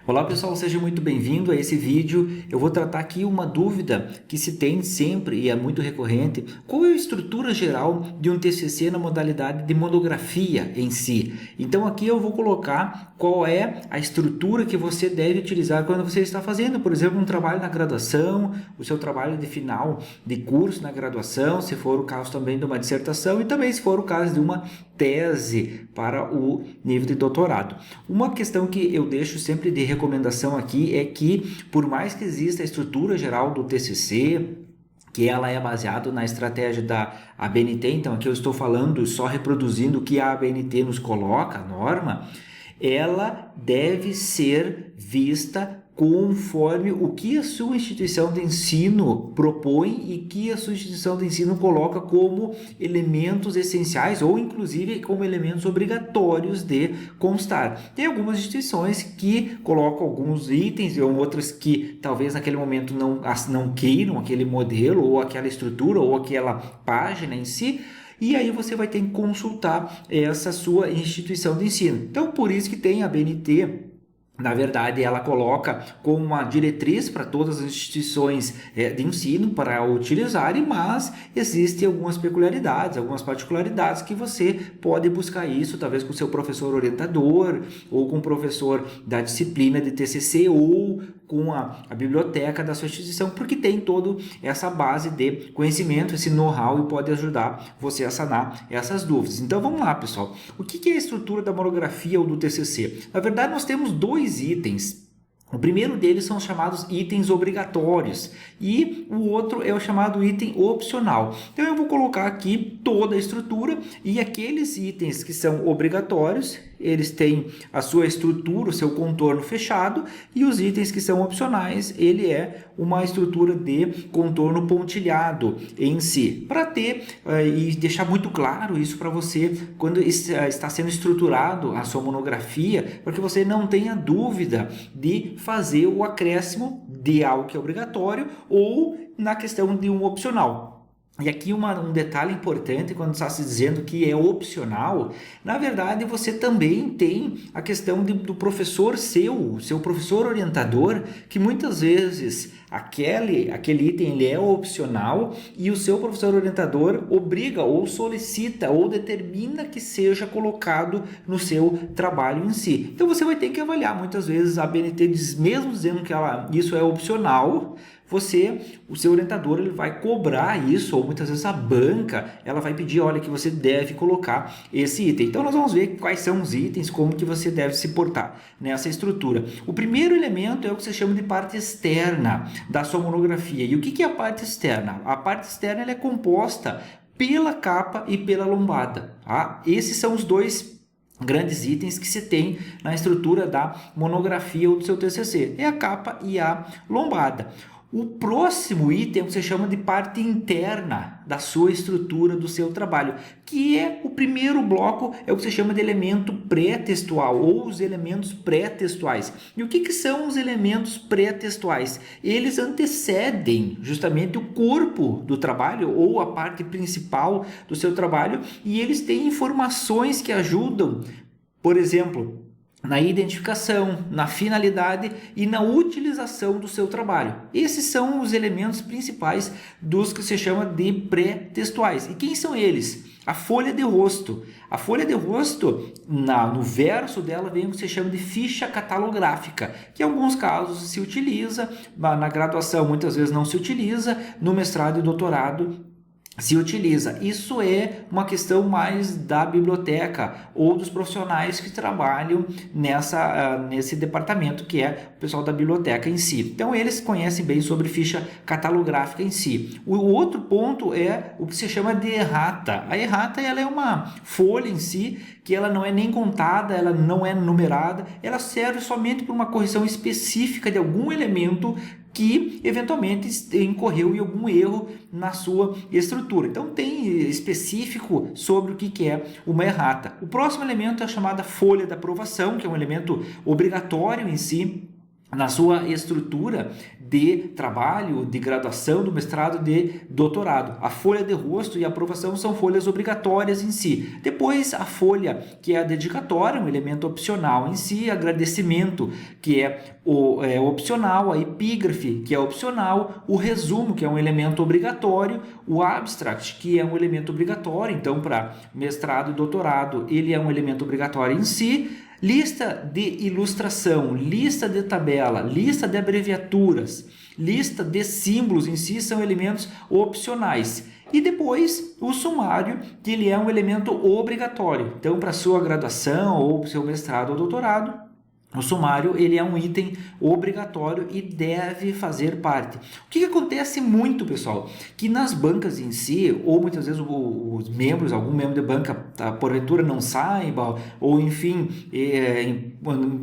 Olá pessoal, seja muito bem-vindo a esse vídeo. Eu vou tratar aqui uma dúvida que se tem sempre e é muito recorrente. Qual é a estrutura geral de um TCC na modalidade de monografia em si? Então aqui eu vou colocar qual é a estrutura que você deve utilizar quando você está fazendo, por exemplo, um trabalho na graduação, o seu trabalho de final de curso na graduação, se for o caso também de uma dissertação e também se for o caso de uma tese para o nível de doutorado. Uma questão que eu deixo sempre de recomendação aqui é que, por mais que exista a estrutura geral do TCC, que ela é baseada na estratégia da ABNT, então aqui eu estou falando, só reproduzindo o que a ABNT nos coloca, a norma, ela deve ser vista conforme o que a sua instituição de ensino propõe e que a sua instituição de ensino coloca como elementos essenciais ou inclusive como elementos obrigatórios de constar. Tem algumas instituições que colocam alguns itens e outras que talvez naquele momento não queiram aquele modelo ou aquela estrutura ou aquela página em si, e aí você vai ter que consultar essa sua instituição de ensino. Então, por isso que tem a BNT. Na verdade, ela coloca como uma diretriz para todas as instituições de ensino para utilizarem, mas existem algumas peculiaridades, algumas particularidades que você pode buscar isso, talvez com o seu professor orientador, ou com o professor da disciplina de TCC, ou com a biblioteca da sua instituição, porque tem toda essa base de conhecimento, esse know-how e pode ajudar você a sanar essas dúvidas. Então vamos lá, pessoal. O que é a estrutura da monografia ou do TCC? Na verdade, nós temos dois itens. O primeiro deles são os chamados itens obrigatórios e o outro é o chamado item opcional. Então eu vou colocar aqui toda a estrutura e aqueles itens que são obrigatórios, eles têm a sua estrutura, o seu contorno fechado, e os itens que são opcionais, ele é uma estrutura de contorno pontilhado em si, para ter e deixar muito claro isso para você quando está sendo estruturado a sua monografia, para que você não tenha dúvida de fazer o acréscimo de algo que é obrigatório ou na questão de um opcional. E aqui um detalhe importante quando está se dizendo que é opcional, na verdade você também tem a questão do professor seu professor orientador, que muitas vezes aquele item ele é opcional e o seu professor orientador obriga ou solicita ou determina que seja colocado no seu trabalho em si. Então você vai ter que avaliar, muitas vezes a BNT mesmo dizendo que isso é opcional, o seu orientador ele vai cobrar isso, ou muitas vezes a banca ela vai pedir, olha, que você deve colocar esse item. Então nós vamos ver quais são os itens, como que você deve se portar nessa estrutura. O primeiro elemento é o que se chama de parte externa da sua monografia. E o que é a parte externa? A parte externa ela é composta pela capa e pela lombada. Tá? Esses são os dois grandes itens que se tem na estrutura da monografia ou do seu TCC. É a capa e a lombada. O próximo item é o que você chama de parte interna da sua estrutura, do seu trabalho, que é o primeiro bloco, é o que você chama de elemento pré-textual ou os elementos pré-textuais. E o que são os elementos pré-textuais? Eles antecedem justamente o corpo do trabalho ou a parte principal do seu trabalho e eles têm informações que ajudam, por exemplo, na identificação, na finalidade e na utilização do seu trabalho. Esses são os elementos principais dos que se chama de pré-textuais. E quem são eles? A folha de rosto. A folha de rosto, no verso dela vem o que se chama de ficha catalográfica, que em alguns casos se utiliza, na graduação muitas vezes não se utiliza, no mestrado e doutorado se utiliza. Isso é uma questão mais da biblioteca ou dos profissionais que trabalham nesse departamento, que é o pessoal da biblioteca em si. Então, eles conhecem bem sobre ficha catalográfica em si. O outro ponto é o que se chama de errata. A errata ela é uma folha em si, que ela não é nem contada, ela não é numerada, ela serve somente para uma correção específica de algum elemento que eventualmente incorreu em algum erro na sua estrutura. Então tem específico sobre o que é uma errata. O próximo elemento é a chamada folha da aprovação, que é um elemento obrigatório em si, na sua estrutura de trabalho, de graduação, do mestrado, de doutorado. A folha de rosto e a aprovação são folhas obrigatórias em si. Depois, a folha que é a dedicatória, um elemento opcional em si, agradecimento, que é opcional, a epígrafe, que é opcional, o resumo, que é um elemento obrigatório, o abstract, que é um elemento obrigatório, então para mestrado e doutorado ele é um elemento obrigatório em si, lista de ilustração, lista de tabela, lista de abreviaturas, lista de símbolos em si são elementos opcionais. E depois o sumário, que ele é um elemento obrigatório. Então, para sua graduação ou seu mestrado ou doutorado, o sumário ele é um item obrigatório e deve fazer parte. O que acontece muito, pessoal? Que nas bancas em si, ou muitas vezes os membros, algum membro de banca, porventura não saiba, ou enfim,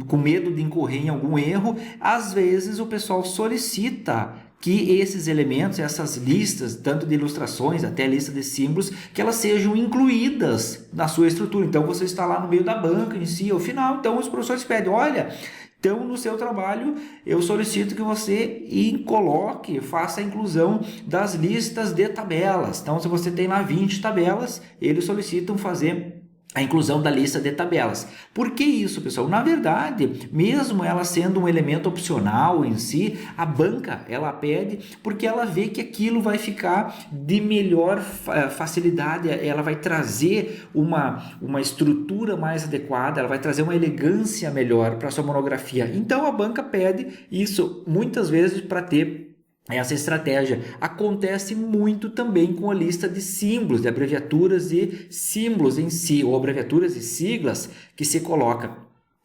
com medo de incorrer em algum erro, às vezes o pessoal solicita que esses elementos, essas listas, tanto de ilustrações até lista de símbolos, que elas sejam incluídas na sua estrutura. Então, você está lá no meio da banca em si, ao final, então os professores pedem, olha, então no seu trabalho eu solicito que você coloque, faça a inclusão das listas de tabelas. Então, se você tem lá 20 tabelas, eles solicitam fazer a inclusão da lista de tabelas. Por que isso, pessoal? Na verdade, mesmo ela sendo um elemento opcional em si, a banca, ela pede porque ela vê que aquilo vai ficar de melhor facilidade, ela vai trazer uma estrutura mais adequada, ela vai trazer uma elegância melhor para a sua monografia. Então, a banca pede isso muitas vezes para ter essa estratégia. Acontece muito também com a lista de símbolos, de abreviaturas e símbolos em si, ou abreviaturas e siglas que se coloca.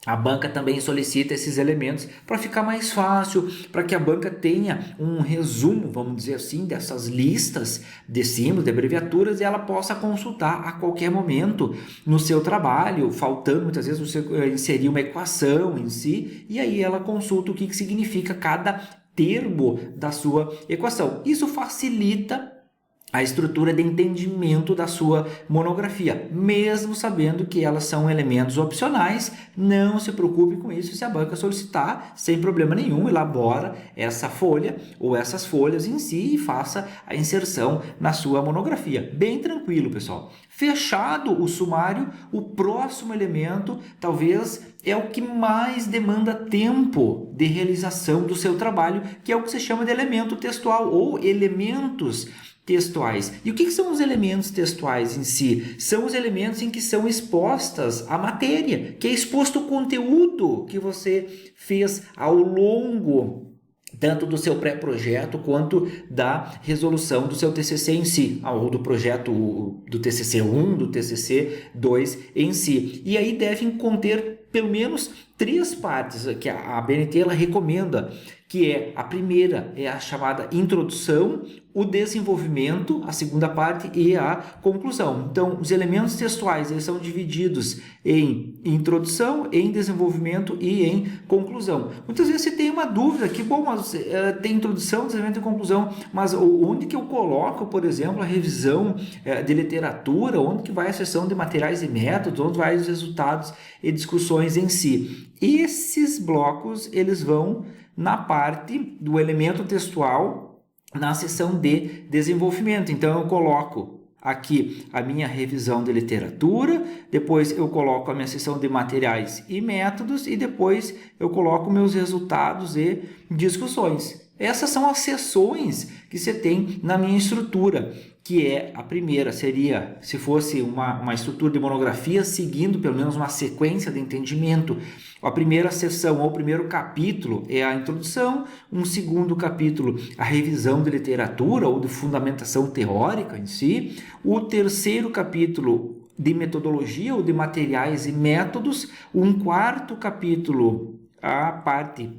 A banca também solicita esses elementos para ficar mais fácil, para que a banca tenha um resumo, vamos dizer assim, dessas listas de símbolos, de abreviaturas, e ela possa consultar a qualquer momento no seu trabalho, faltando muitas vezes você inserir uma equação em si, e aí ela consulta o que significa cada termo da sua equação. Isso facilita a estrutura de entendimento da sua monografia, mesmo sabendo que elas são elementos opcionais. Não se preocupe com isso, se a banca solicitar, sem problema nenhum, elabora essa folha ou essas folhas em si e faça a inserção na sua monografia. Bem tranquilo, pessoal. Fechado o sumário, o próximo elemento talvez é o que mais demanda tempo de realização do seu trabalho, que é o que se chama de elemento textual ou elementos textuais. E o que são os elementos textuais em si? São os elementos em que são expostas a matéria, que é exposto o conteúdo que você fez ao longo tanto do seu pré-projeto quanto da resolução do seu TCC em si, ou do projeto do TCC 1, do TCC 2 em si. E aí devem conter pelo menos 3 partes que a BNT ela recomenda, que é a primeira é a chamada introdução, o desenvolvimento, a segunda parte e a conclusão. Então, os elementos textuais eles são divididos em introdução, em desenvolvimento e em conclusão. Muitas vezes você tem uma dúvida que, bom, mas tem introdução, desenvolvimento e conclusão, mas onde que eu coloco, por exemplo, a revisão de literatura, onde que vai a seção de materiais e métodos, onde vai os resultados e discussões em si. Esses blocos, eles vão na parte do elemento textual, na seção de desenvolvimento. Então, eu coloco aqui a minha revisão de literatura, depois eu coloco a minha seção de materiais e métodos e depois eu coloco meus resultados e discussões. Essas são as seções que você tem na minha estrutura, que é a primeira seria, se fosse uma estrutura de monografia, seguindo pelo menos uma sequência de entendimento. A primeira seção ou o primeiro capítulo é a introdução, um segundo capítulo a revisão de literatura ou de fundamentação teórica em si, o terceiro capítulo de metodologia ou de materiais e métodos, um quarto capítulo a parte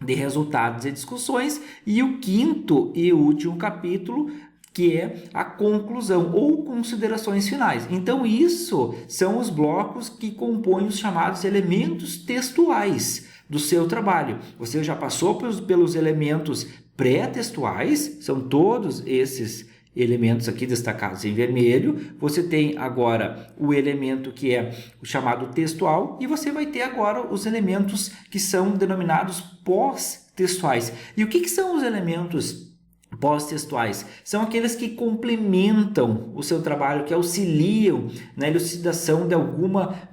de resultados e discussões e o quinto e último capítulo que é a conclusão ou considerações finais. Então, isso são os blocos que compõem os chamados elementos textuais do seu trabalho. Você já passou pelos elementos pré-textuais, são todos esses elementos aqui destacados em vermelho. Você tem agora o elemento que é o chamado textual e você vai ter agora os elementos que são denominados pós-textuais. pós-textuais. E o que são os elementos pós-textuais? São aqueles que complementam o seu trabalho, que auxiliam na elucidação de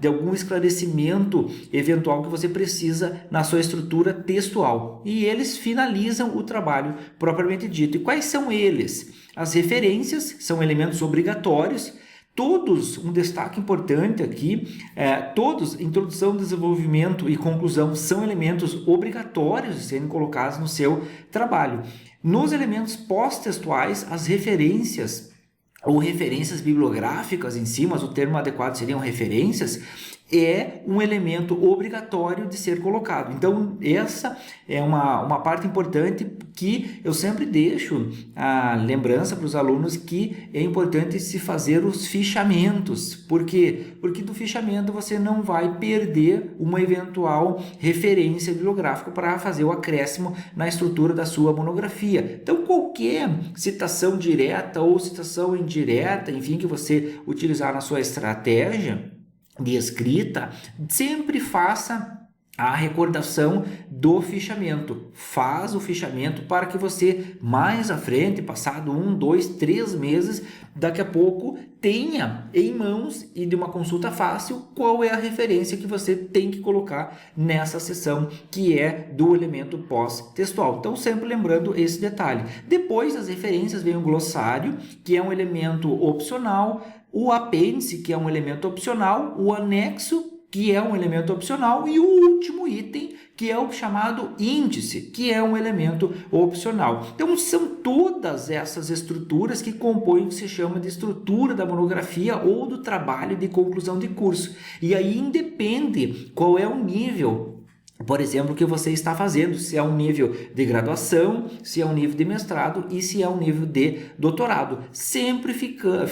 algum esclarecimento eventual que você precisa na sua estrutura textual. E eles finalizam o trabalho propriamente dito. E quais são eles? As referências são elementos obrigatórios. Todos, um destaque importante aqui, todos, introdução, desenvolvimento e conclusão, são elementos obrigatórios de serem colocados no seu trabalho. Nos elementos pós-textuais, as referências ou referências bibliográficas em si, mas o termo adequado seriam referências, é um elemento obrigatório de ser colocado. Então, essa é uma parte importante que eu sempre deixo a lembrança para os alunos, que é importante se fazer os fichamentos. Por quê? Porque do fichamento você não vai perder uma eventual referência bibliográfica para fazer o acréscimo na estrutura da sua monografia. Então, qualquer citação direta ou citação indireta, enfim, que você utilizar na sua estratégia de escrita, sempre faça a recordação do fichamento. Faz o fichamento para que você, mais à frente, passado 1, 2, 3 meses, daqui a pouco tenha em mãos e de uma consulta fácil qual é a referência que você tem que colocar nessa seção, que é do elemento pós-textual. Então, sempre lembrando esse detalhe. Depois das referências vem o glossário, que é um elemento opcional, o apêndice, que é um elemento opcional, o anexo, que é um elemento opcional, e o último item, que é o chamado índice, que é um elemento opcional. Então, são todas essas estruturas que compõem o que se chama de estrutura da monografia ou do trabalho de conclusão de curso. E aí independe qual é o nível, por exemplo, que você está fazendo, se é um nível de graduação, se é um nível de mestrado e se é um nível de doutorado. Sempre fica,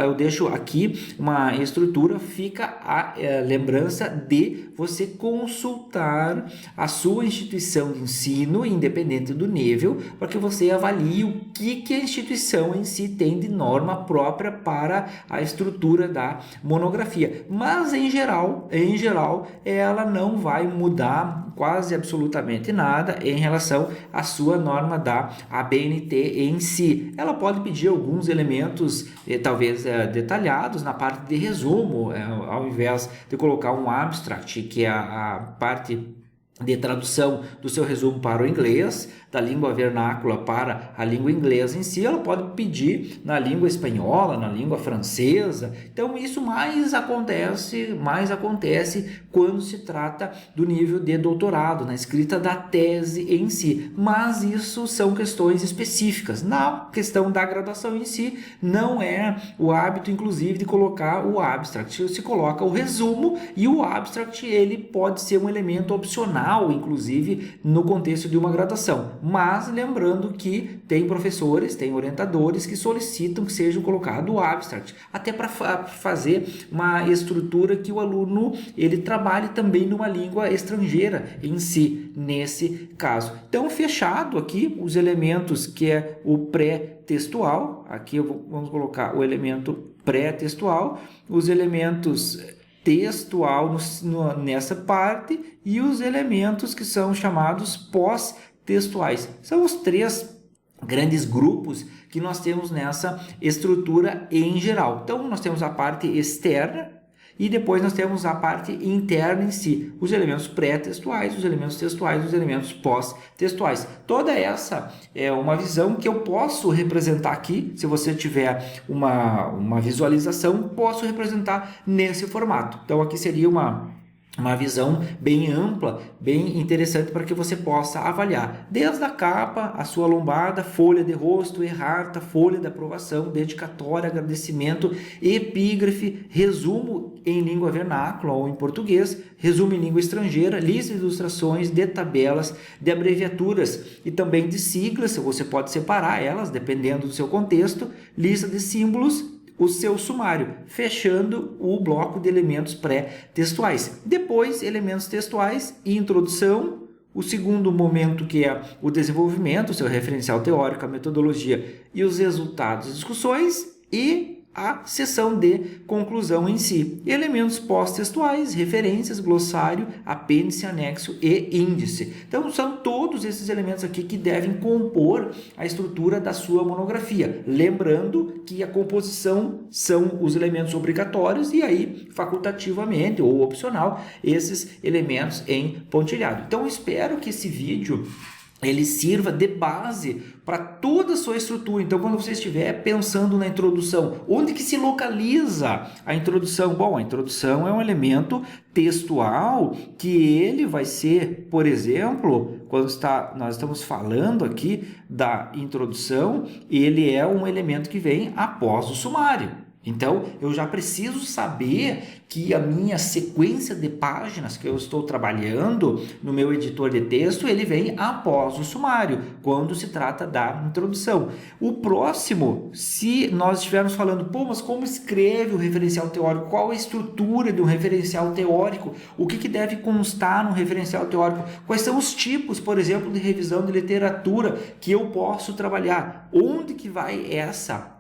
eu deixo aqui uma estrutura, fica a lembrança de você consultar a sua instituição de ensino, independente do nível, para que você avalie o que a instituição em si tem de norma própria para a estrutura da monografia. Mas, em geral, ela não vai mudar quase absolutamente nada em relação à sua norma da ABNT em si. Ela pode pedir alguns elementos, talvez detalhados, na parte de resumo, ao invés de colocar um abstract, que é a parte de tradução do seu resumo para o inglês, da língua vernácula para a língua inglesa em si, ela pode pedir na língua espanhola, na língua francesa. Então, isso mais acontece quando se trata do nível de doutorado, na escrita da tese em si. Mas isso são questões específicas. Na questão da graduação em si, não é o hábito, inclusive, de colocar o abstract. Se coloca o resumo, e o abstract ele pode ser um elemento opcional, inclusive, no contexto de uma graduação. Mas lembrando que tem professores, tem orientadores que solicitam que seja colocado o abstract, até para fazer uma estrutura que o aluno ele trabalhe também numa língua estrangeira em si, nesse caso. Então, fechado aqui os elementos, que é o pré-textual. Aqui vamos colocar o elemento pré-textual, os elementos textual nessa parte, e os elementos que são chamados pós-textuais. São os 3 grandes grupos que nós temos nessa estrutura em geral. Então, nós temos a parte externa e depois nós temos a parte interna em si, os elementos pré-textuais, os elementos textuais, os elementos pós-textuais. Toda essa é uma visão que eu posso representar aqui. Se você tiver uma visualização, posso representar nesse formato. Então, aqui seria uma visão bem ampla, bem interessante para que você possa avaliar desde a capa, a sua lombada, folha de rosto, errata, folha de aprovação, dedicatória, agradecimento, epígrafe, resumo em língua vernácula ou em português, resumo em língua estrangeira, lista de ilustrações, de tabelas, de abreviaturas e também de siglas. Você pode separar elas dependendo do seu contexto, lista de símbolos, o seu sumário, fechando o bloco de elementos pré-textuais. Depois, elementos textuais e introdução. O segundo momento, que é o desenvolvimento, o seu referencial teórico, a metodologia e os resultados das discussões. E a seção de conclusão em si. Elementos pós-textuais, referências, glossário, apêndice, anexo e índice. Então, são todos esses elementos aqui que devem compor a estrutura da sua monografia. Lembrando que a composição são os elementos obrigatórios e aí, facultativamente ou opcional, esses elementos em pontilhado. Então, eu espero que esse vídeo ele sirva de base para toda a sua estrutura. Então, quando você estiver pensando na introdução, onde que se localiza a introdução? Bom, a introdução é um elemento textual que ele vai ser, por exemplo, quando nós estamos falando aqui da introdução, ele é um elemento que vem após o sumário. Então, eu já preciso saber que a minha sequência de páginas que eu estou trabalhando no meu editor de texto, ele vem após o sumário, quando se trata da introdução. O próximo, se nós estivermos falando, mas como escreve o referencial teórico? Qual a estrutura de um referencial teórico? O que deve constar num referencial teórico? Quais são os tipos, por exemplo, de revisão de literatura que eu posso trabalhar? Onde que vai essa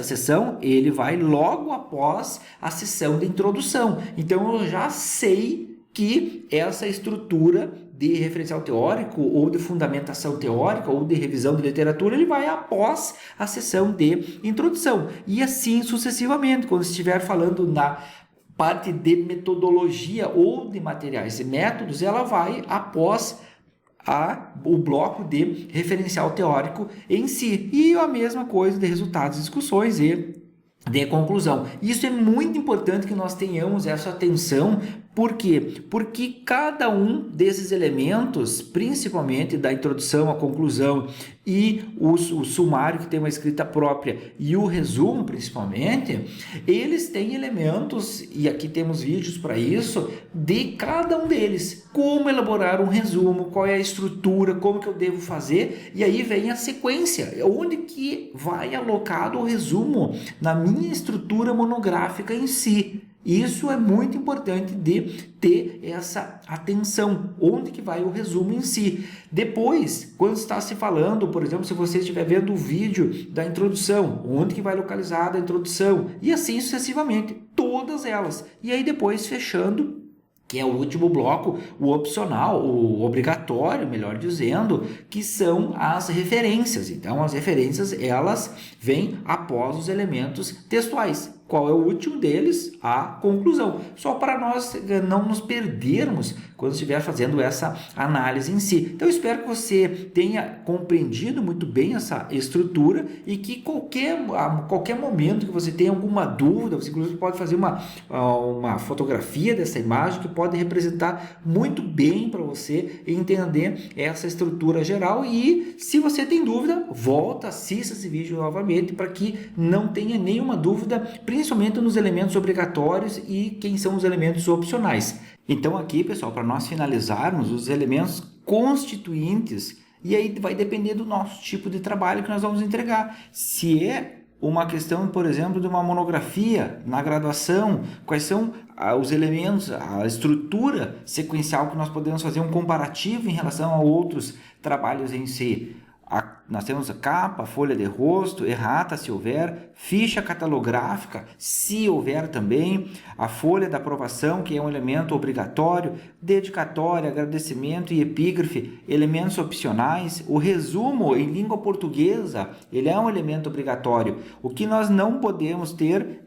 seção? Ele vai logo após a seção de introdução. Então, eu já sei que essa estrutura de referencial teórico ou de fundamentação teórica ou de revisão de literatura, ele vai após a seção de introdução. E assim sucessivamente, quando estiver falando na parte de metodologia ou de materiais e métodos, ela vai após o bloco de referencial teórico em si. E a mesma coisa de resultados, discussões e de conclusão. Isso é muito importante que nós tenhamos essa atenção. Por quê? Porque cada um desses elementos, principalmente da introdução à conclusão e o sumário, que tem uma escrita própria, e o resumo, principalmente, eles têm elementos, e aqui temos vídeos para isso, de cada um deles. Como elaborar um resumo, qual é a estrutura, como que eu devo fazer, e aí vem a sequência, onde que vai alocado o resumo na minha estrutura monográfica em si. Isso é muito importante de ter essa atenção, onde que vai o resumo em si. Depois, quando está se falando, por exemplo, se você estiver vendo o vídeo da introdução, onde que vai localizada a introdução, e assim sucessivamente, todas elas. E aí depois fechando, que é o último bloco, o opcional, o obrigatório, melhor dizendo, que são as referências. Então, as referências, elas vêm após os elementos textuais. Qual é o último deles? A conclusão. Só para nós não nos perdermos quando estiver fazendo essa análise em si. Então, eu espero que você tenha compreendido muito bem essa estrutura e que a qualquer momento que você tenha alguma dúvida, você inclusive pode fazer uma fotografia dessa imagem que pode representar muito bem para você entender essa estrutura geral. E se você tem dúvida, volta, assista esse vídeo novamente para que não tenha nenhuma dúvida, principalmente nos elementos obrigatórios e quem são os elementos opcionais. Então aqui, pessoal, para nós finalizarmos os elementos constituintes, e aí vai depender do nosso tipo de trabalho que nós vamos entregar. Se é uma questão, por exemplo, de uma monografia na graduação, quais são os elementos, a estrutura sequencial que nós podemos fazer um comparativo em relação a outros trabalhos em si. Nós temos a capa, folha de rosto, errata se houver, ficha catalográfica, se houver também, a folha da aprovação, que é um elemento obrigatório, dedicatória, agradecimento e epígrafe, elementos opcionais, o resumo em língua portuguesa, ele é um elemento obrigatório. O que nós não podemos ter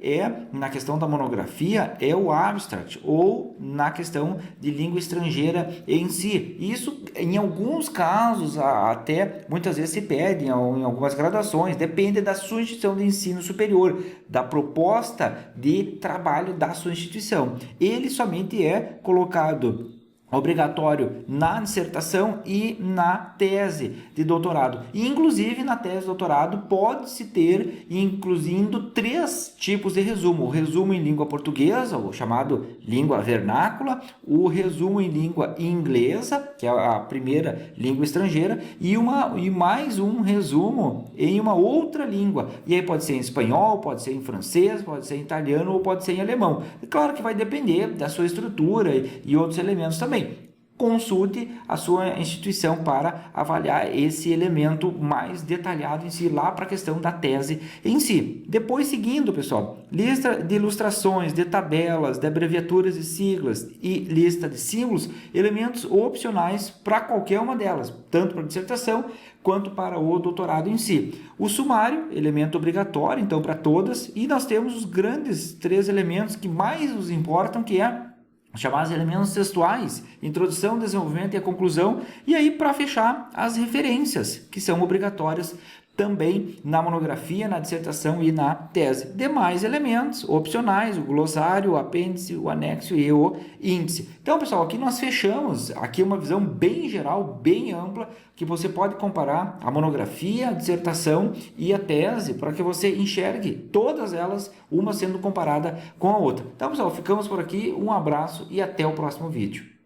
na questão da monografia, é o abstract, ou na questão de língua estrangeira em si. Isso, em alguns casos, até muitas vezes se pede em algumas graduações, depende da sua instituição de ensino superior, da proposta de trabalho da sua instituição. Ele somente é colocado obrigatório na dissertação e na tese de doutorado. E, inclusive, na tese de doutorado pode-se ter, incluindo 3 tipos de resumo. O resumo em língua portuguesa, o chamado língua vernácula, o resumo em língua inglesa, que é a primeira língua estrangeira, e mais um resumo em uma outra língua. E aí pode ser em espanhol, pode ser em francês, pode ser em italiano ou pode ser em alemão. É claro que vai depender da sua estrutura e outros elementos também. consulte a sua instituição para avaliar esse elemento mais detalhado em si, lá para a questão da tese em si. Depois, seguindo, pessoal, lista de ilustrações, de tabelas, de abreviaturas e siglas e lista de símbolos, elementos opcionais para qualquer uma delas, tanto para a dissertação quanto para o doutorado em si. O sumário, elemento obrigatório, então, para todas, e nós temos os grandes 3 elementos que mais nos importam, que é chamados elementos textuais, introdução, desenvolvimento e a conclusão, e aí para fechar as referências, que são obrigatórias também na monografia, na dissertação e na tese. Demais elementos opcionais, o glossário, o apêndice, o anexo e o índice. Então, pessoal, aqui nós fechamos aqui uma visão bem geral, bem ampla, que você pode comparar a monografia, a dissertação e a tese, para que você enxergue todas elas, uma sendo comparada com a outra. Então, pessoal, ficamos por aqui, um abraço e até o próximo vídeo.